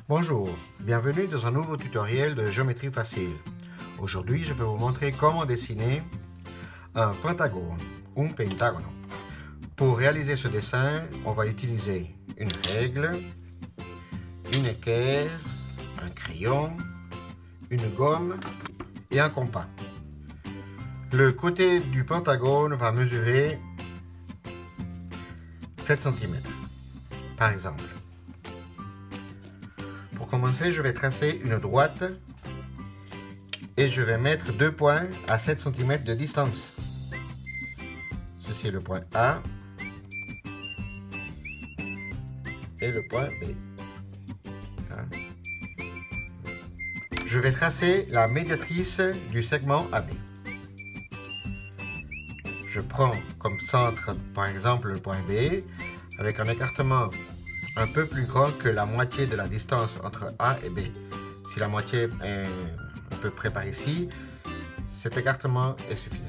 Bonjour, bienvenue dans un nouveau tutoriel de géométrie facile. Aujourd'hui, je vais vous montrer comment dessiner un pentagone, un pentagono. Pour réaliser ce dessin, on va utiliser une règle, une équerre, un crayon, une gomme et un compas. Le côté du pentagone va mesurer 7 cm, par exemple. Pour commencer, je vais tracer une droite et je vais mettre deux points à 7 cm de distance. Ceci est le point A et le point B. Je vais tracer la médiatrice du segment AB. Je prends comme centre, par exemple, le point B avec un écartement un peu plus grand que la moitié de la distance entre A et B. Si la moitié est à peu près par ici, cet écartement est suffisant.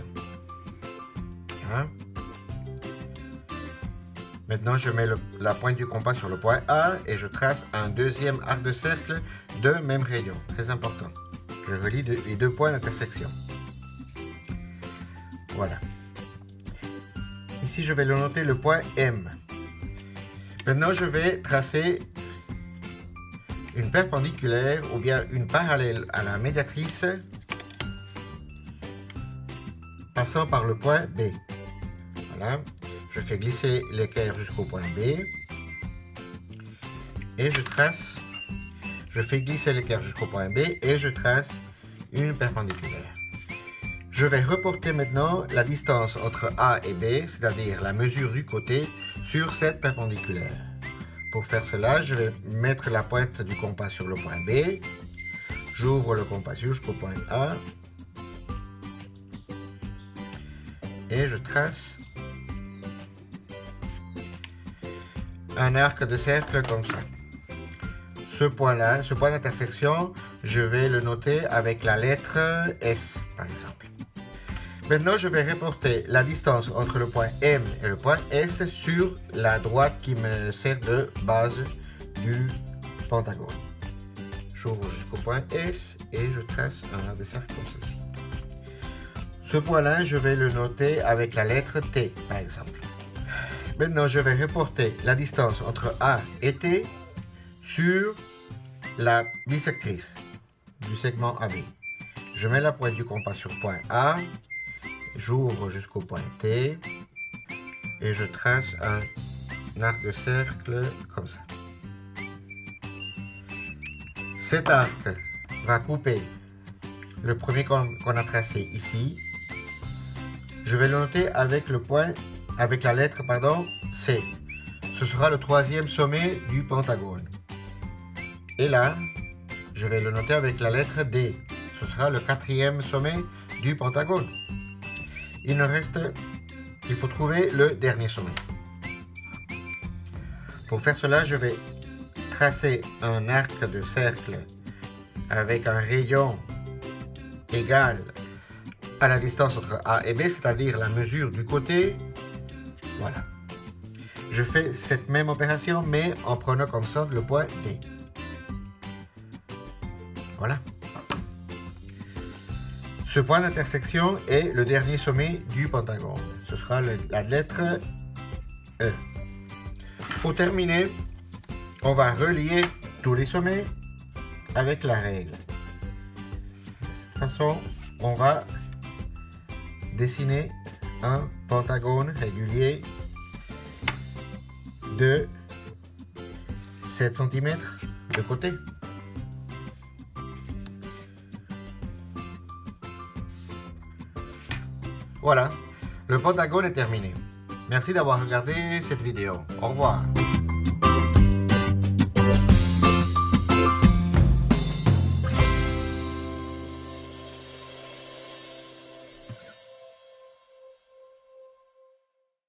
Maintenant, je mets la pointe du compas sur le point A et je trace un deuxième arc de cercle de même rayon. Très important. Je relie les deux points d'intersection. Voilà. Ici, je vais le noter le point M. Maintenant, je vais tracer une perpendiculaire ou bien une parallèle à la médiatrice passant par le point B. Voilà. Je fais glisser l'équerre jusqu'au point B et je fais glisser l'équerre jusqu'au point B et je trace une perpendiculaire. Je vais reporter maintenant la distance entre A et B, c'est-à-dire la mesure du côté, sur cette perpendiculaire. Pour faire cela, je vais mettre la pointe du compas sur le point B, j'ouvre le compas jusqu'au point A et je trace un arc de cercle comme ça. Ce point-là, ce point d'intersection, je vais le noter avec la lettre S, par exemple. Maintenant, je vais reporter la distance entre le point M et le point S sur la droite qui me sert de base du pentagone. J'ouvre jusqu'au point S et je trace un arc de cercle comme ceci. Ce point-là, je vais le noter avec la lettre T, par exemple. Maintenant, je vais reporter la distance entre A et T sur la bisectrice du segment AB. Je mets la pointe du compas sur le point A, j'ouvre jusqu'au point T et je trace un arc de cercle comme ça. Cet arc va couper le premier qu'on a tracé ici. Je vais le noter avec la lettre C. Ce sera le troisième sommet du pentagone. Et là, je vais le noter avec la lettre D. Ce sera le quatrième sommet du pentagone. Il faut trouver le dernier sommet. Pour faire cela, je vais tracer un arc de cercle avec un rayon égal à la distance entre A et B, c'est-à-dire la mesure du côté. Voilà. Je fais cette même opération, mais en prenant comme centre le point D. Voilà. Ce point d'intersection est le dernier sommet du pentagone. Ce sera la lettre E. Pour terminer, on va relier tous les sommets avec la règle. De cette façon, on va dessiner un pentagone régulier de 7 cm de côté. Voilà, le pentagone est terminé. Merci d'avoir regardé cette vidéo. Au revoir.